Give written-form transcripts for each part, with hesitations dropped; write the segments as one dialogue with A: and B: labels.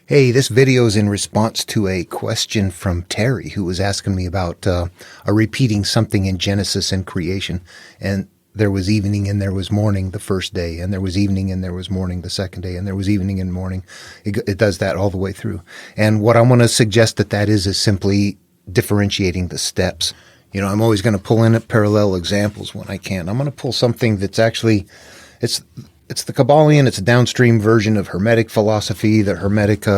A: Hey, this video is in response to a question from Terry, who was asking me about repeating something in Genesis and creation. And there was evening and there was morning the first day, and there was evening and there was morning the second day, and there was evening and morning. It does that all the way through. And what I want to suggest that is simply differentiating the steps. You know, I'm always going to pull in parallel examples when I can. I'm going to pull something that's actually, it's it's the Kabbalion. It's a downstream version of Hermetic philosophy, the Hermetic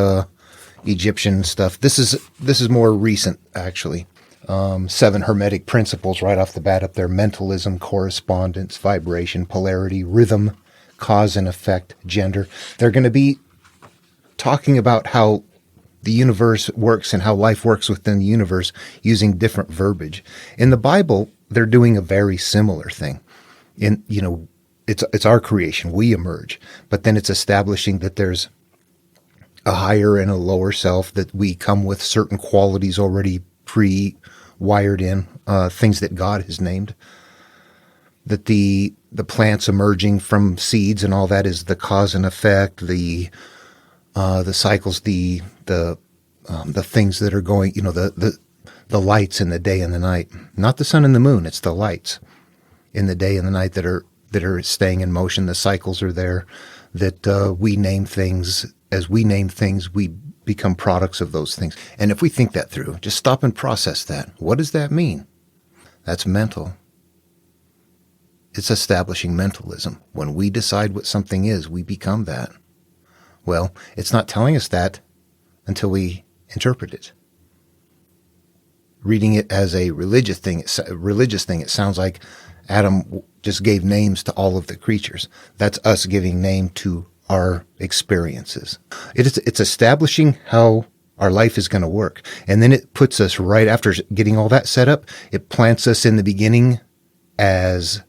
A: Egyptian stuff. This is more recent, actually. 7 Hermetic principles right off the bat up there: mentalism, correspondence, vibration, polarity, rhythm, cause and effect, gender. They're going to be talking about how the universe works and how life works within the universe using different verbiage. In the Bible, they're doing a very similar thing. It's our creation. We emerge, but then it's establishing that there's a higher and a lower self, that we come with certain qualities already pre-wired in, things that God has named. That the plants emerging from seeds and all that is the cause and effect. The cycles, the things that are going. The lights in the day and the night, not the sun and the moon. It's the lights in the day and the night that are staying in motion. The cycles are there, that we name things. As we name things, we become products of those things. And if we think that through, just stop and process that. What does that mean? That's mental. It's establishing mentalism. When we decide what something is, we become that. Well, it's not telling us that until we interpret it. Reading it as a religious thing, it sounds like Adam just gave names to all of the creatures. That's us giving name to our experiences. It's establishing how our life is going to work. And then it puts us right after getting all that set up, it plants us in the beginning as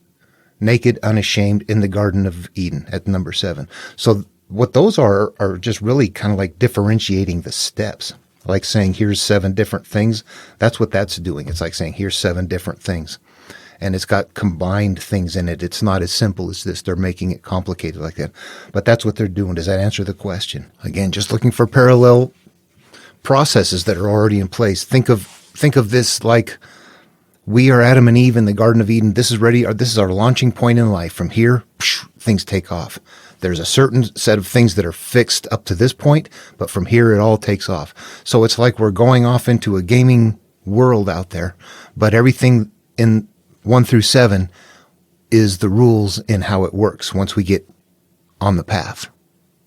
A: naked, unashamed in the Garden of Eden at number 7. So what those are just really kind of like differentiating the steps. Like saying, here's 7 different things. That's what that's doing. It's like saying, here's 7 different things. And it's got combined things in it. It's not as simple as this. They're making it complicated like that. But that's what they're doing. Does that answer the question? Again, just looking for parallel processes that are already in place. Think of this like we are Adam and Eve in the Garden of Eden. This is our launching point in life. From here, things take off. There's a certain set of things that are fixed up to this point, but from here it all takes off. So it's like we're going off into a gaming world out there, but everything in 1 through 7 is the rules in how it works once we get on the path.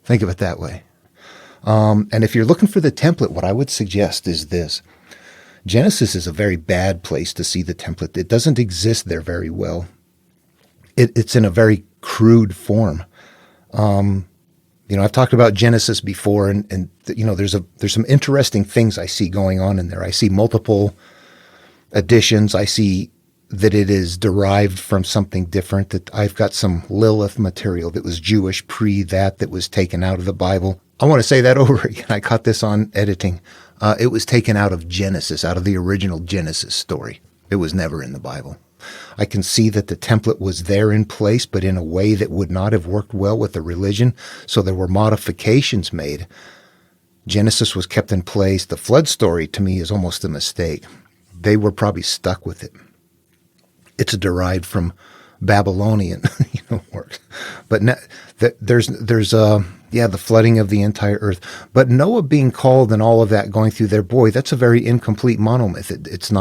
A: Think of it that way. And if you're looking for the template, what I would suggest is this. Genesis is a very bad place to see the template. It doesn't exist there very well. It's in a very crude form. I've talked about Genesis before, and there's some interesting things I see going on in there. I see multiple additions. I see that it is derived from something different, that I've got some Lilith material that was Jewish that was taken out of the Bible. I want to say that over again. I caught this on editing. It was taken out of Genesis, out of the original Genesis story. It was never in the Bible. I can see that the template was there in place, but in a way that would not have worked well with the religion. So there were modifications made. Genesis was kept in place. The flood story, to me, is almost a mistake. They were probably stuck with it. It's derived from Babylonian works. But there's the flooding of the entire earth. But Noah being called and all of that going through there, boy, that's a very incomplete monomyth. It's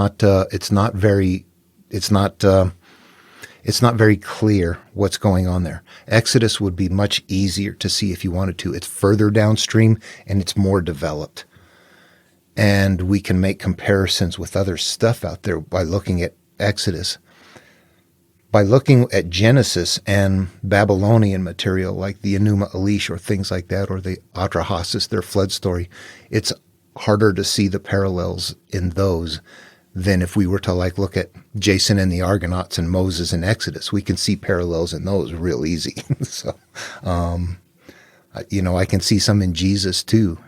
A: not very clear what's going on there. Exodus would be much easier to see if you wanted to. It's further downstream and it's more developed. And we can make comparisons with other stuff out there by looking at Exodus. By looking at Genesis and Babylonian material like the Enuma Elish or things like that, or the Atrahasis, their flood story, it's harder to see the parallels in those than if we were to look at Jason and the Argonauts and Moses and Exodus. We can see parallels in those real easy. So, I can see some in Jesus too.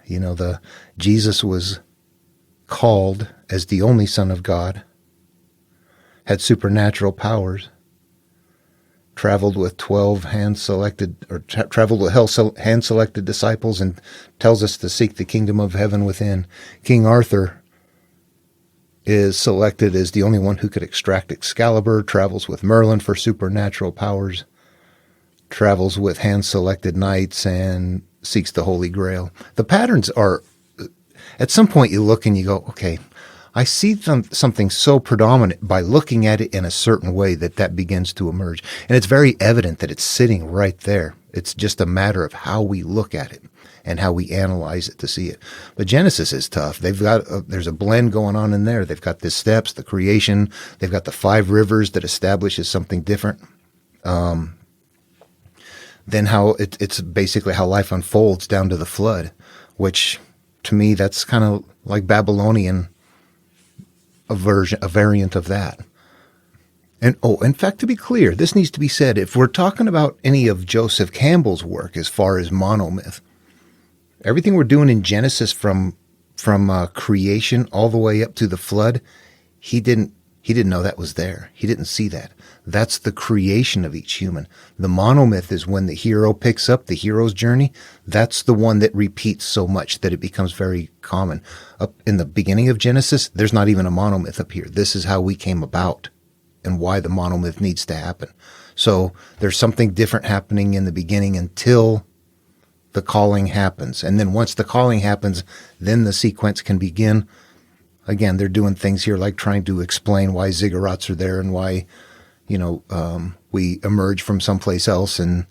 A: Jesus was called as the only Son of God, had supernatural powers, traveled with 12 hand-selected, or traveled with hand-selected disciples, and tells us to seek the kingdom of heaven within. King Arthur is selected as the only one who could extract Excalibur, travels with Merlin for supernatural powers, travels with hand-selected knights, and seeks the Holy Grail. The patterns are, at some point you look and you go, okay, I see something so predominant by looking at it in a certain way that begins to emerge. And it's very evident that it's sitting right there. It's just a matter of how we look at it and how we analyze it to see it. But Genesis is tough. They've got, there's a blend going on in there. They've got the steps, the creation. They've got the 5 rivers that establishes something different. Then how it's basically how life unfolds down to the flood, which to me, that's kind of like Babylonian, a variant of that. And in fact, to be clear, this needs to be said. If we're talking about any of Joseph Campbell's work as far as monomyth, everything we're doing in Genesis from creation all the way up to the flood, he didn't know that was there. He didn't see that. That's the creation of each human. The monomyth is when the hero picks up the hero's journey. That's the one that repeats so much that it becomes very common. Up in the beginning of Genesis, there's not even a monomyth up here. This is how we came about and why the monomyth needs to happen. So there's something different happening in the beginning until the calling happens. And then once the calling happens, then the sequence can begin. Again, they're doing things here like trying to explain why ziggurats are there and why, we emerge from someplace else, and,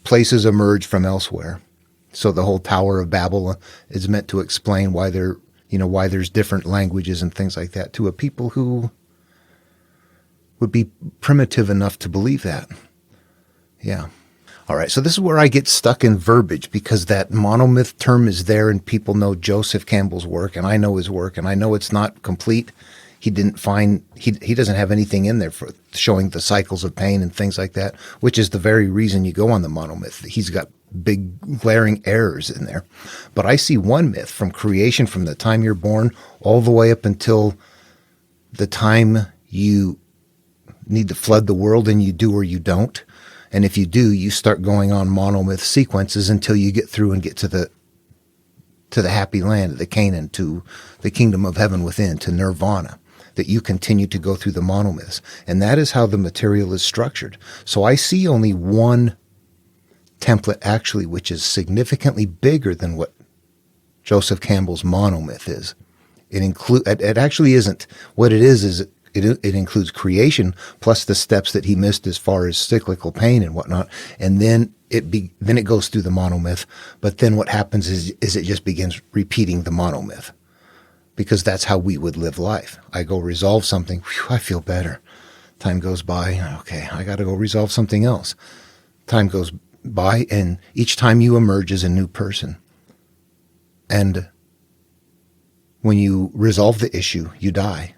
A: places emerge from elsewhere. So the whole Tower of Babel is meant to explain why why there's different languages and things like that to a people who would be primitive enough to believe that. Yeah. All right. So this is where I get stuck in verbiage, because that monomyth term is there and people know Joseph Campbell's work and I know his work and I know it's not complete. He doesn't have anything in there for showing the cycles of pain and things like that, which is the very reason you go on the monomyth. He's got big glaring errors in there. But I see one myth from creation, from the time you're born all the way up until the time you need to flood the world, and you do or you don't. And if you do, you start going on monomyth sequences until you get through and get to the happy land, the Canaan, to the kingdom of heaven within, to nirvana, that you continue to go through the monomyths. And that is how the material is structured. So I see only one template actually, which is significantly bigger than what Joseph Campbell's monomyth is. It actually isn't. What it is it includes creation plus the steps that he missed as far as cyclical pain and whatnot. And then it goes through the monomyth. But then what happens is it just begins repeating the monomyth, because that's how we would live life. I go resolve something. Whew, I feel better. Time goes by. Okay, I got to go resolve something else. Time goes by, and each time you emerge as a new person. And when you resolve the issue, you die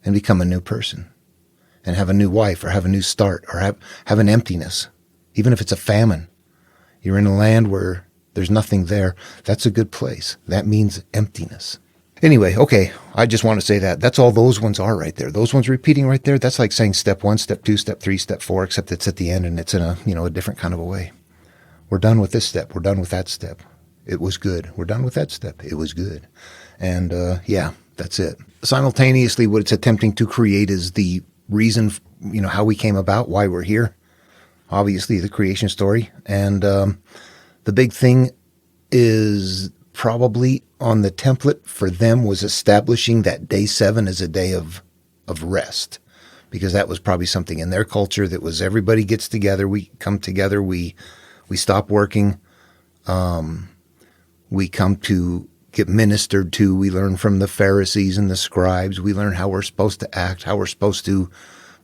A: and become a new person and have a new wife, or have a new start, or have an emptiness. Even if it's a famine, you're in a land where there's nothing there. That's a good place. That means emptiness. Anyway, okay, I just want to say that's all those ones are right there. Those ones repeating right there, that's like saying step 1, step 2, step 3, step 4, except it's at the end and it's in a different kind of a way. We're done with this step. We're done with that step. It was good. We're done with that step. It was good. And that's it. Simultaneously, what it's attempting to create is the reason, how we came about, why we're here. Obviously, the creation story. And the big thing is probably on the template for them was establishing that day 7 as a day of rest, because that was probably something in their culture that was everybody gets together, we come together, we stop working, we come to get ministered to, we learn from the Pharisees and the scribes, we learn how we're supposed to act, how we're supposed to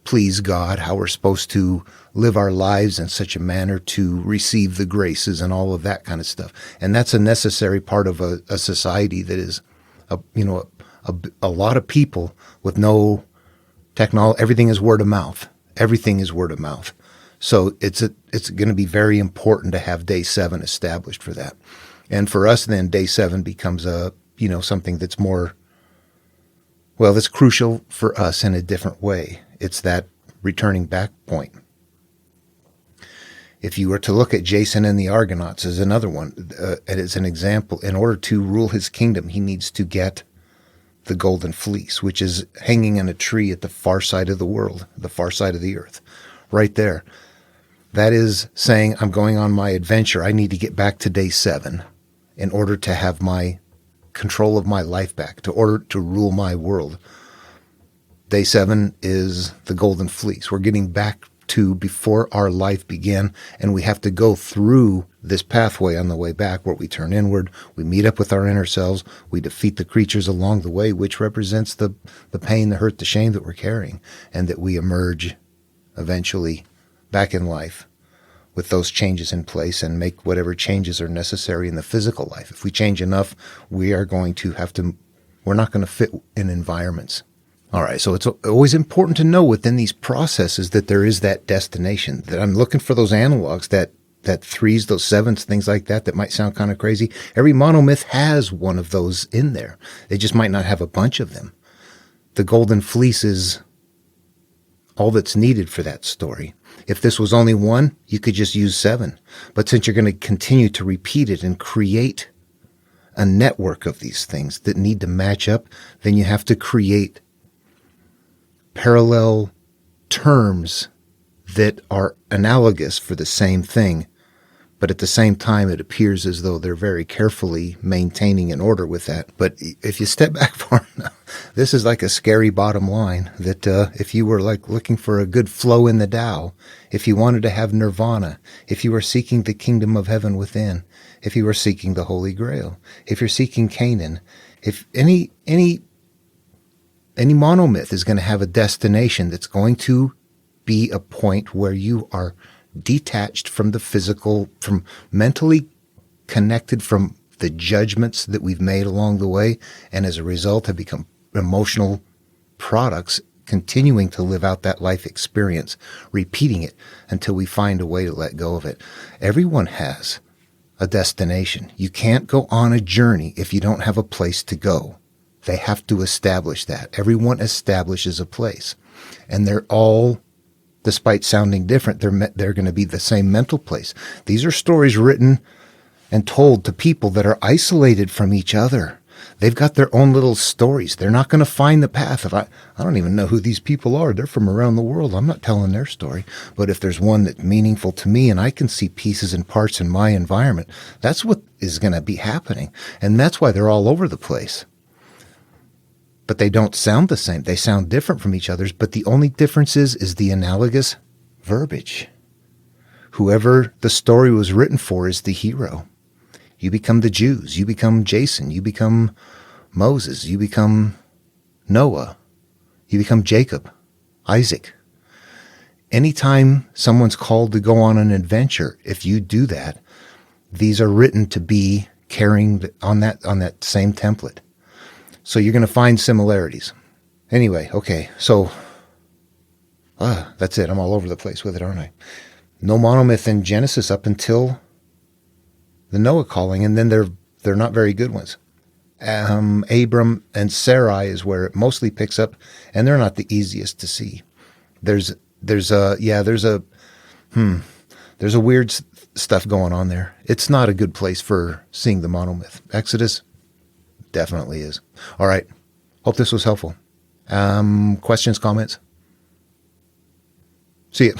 A: please God, how we're supposed to live our lives in such a manner to receive the graces and all of that kind of stuff. And that's a necessary part of a society that is, a lot of people with no technology. Everything is word of mouth. Everything is word of mouth. So it's going to be very important to have day 7 established for that. And for us, then day 7 becomes something that's more, that's crucial for us in a different way. It's that returning back point. If you were to look at Jason and the Argonauts as another one, as an example, in order to rule his kingdom, he needs to get the golden fleece, which is hanging in a tree at the far side of the world, the far side of the earth, right there. That is saying, I'm going on my adventure. I need to get back to day 7 in order to have my control of my life back, to order to rule my world. Day 7 is the golden fleece. We're getting back to before our life began, and we have to go through this pathway on the way back where we turn inward, we meet up with our inner selves, we defeat the creatures along the way, which represents the pain, the hurt, the shame that we're carrying, and that we emerge eventually back in life with those changes in place and make whatever changes are necessary in the physical life. If we change enough, we're not going to fit in environments. All right, so it's always important to know within these processes that there is that destination, that I'm looking for those analogs, that 3s, those 7s, things like that might sound kind of crazy. Every monomyth has one of those in there. They just might not have a bunch of them. The golden fleece is all that's needed for that story. If this was only 1, you could just use 7. But since you're going to continue to repeat it and create a network of these things that need to match up, then you have to create parallel terms that are analogous for the same thing, but at the same time it appears as though they're very carefully maintaining an order with that. But if you step back far enough, this is like a scary bottom line, that if you were like looking for a good flow in the Tao, if you wanted to have nirvana, if you were seeking the kingdom of heaven within, if you were seeking the Holy Grail, if you're seeking Canaan, if any monomyth is going to have a destination that's going to be a point where you are detached from the physical, from mentally connected from the judgments that we've made along the way, and as a result have become emotional products, continuing to live out that life experience, repeating it until we find a way to let go of it. Everyone has a destination. You can't go on a journey if you don't have a place to go. They have to establish that. Everyone establishes a place. And they're all, despite sounding different, they're going to be the same mental place. These are stories written and told to people that are isolated from each other. They've got their own little stories. They're not going to find the path. I don't even know who these people are. They're from around the world. I'm not telling their story. But if there's one that's meaningful to me and I can see pieces and parts in my environment, that's what is going to be happening. And that's why they're all over the place. But they don't sound the same. They sound different from each other's, but the only difference is the analogous verbiage. Whoever the story was written for is the hero. You become the Jews. You become Jason. You become Moses. You become Noah. You become Jacob, Isaac. Anytime someone's called to go on an adventure, if you do that, these are written to be carrying on that same template. So you're going to find similarities. Anyway, okay, so that's it. I'm all over the place with it, aren't I? No monomyth in Genesis up until the Noah calling, and then they're not very good ones. Abram and Sarai is where it mostly picks up, and they're not the easiest to see. There's weird stuff going on there. It's not a good place for seeing the monomyth. Exodus definitely is. All right. Hope this was helpful. Questions, comments? See ya.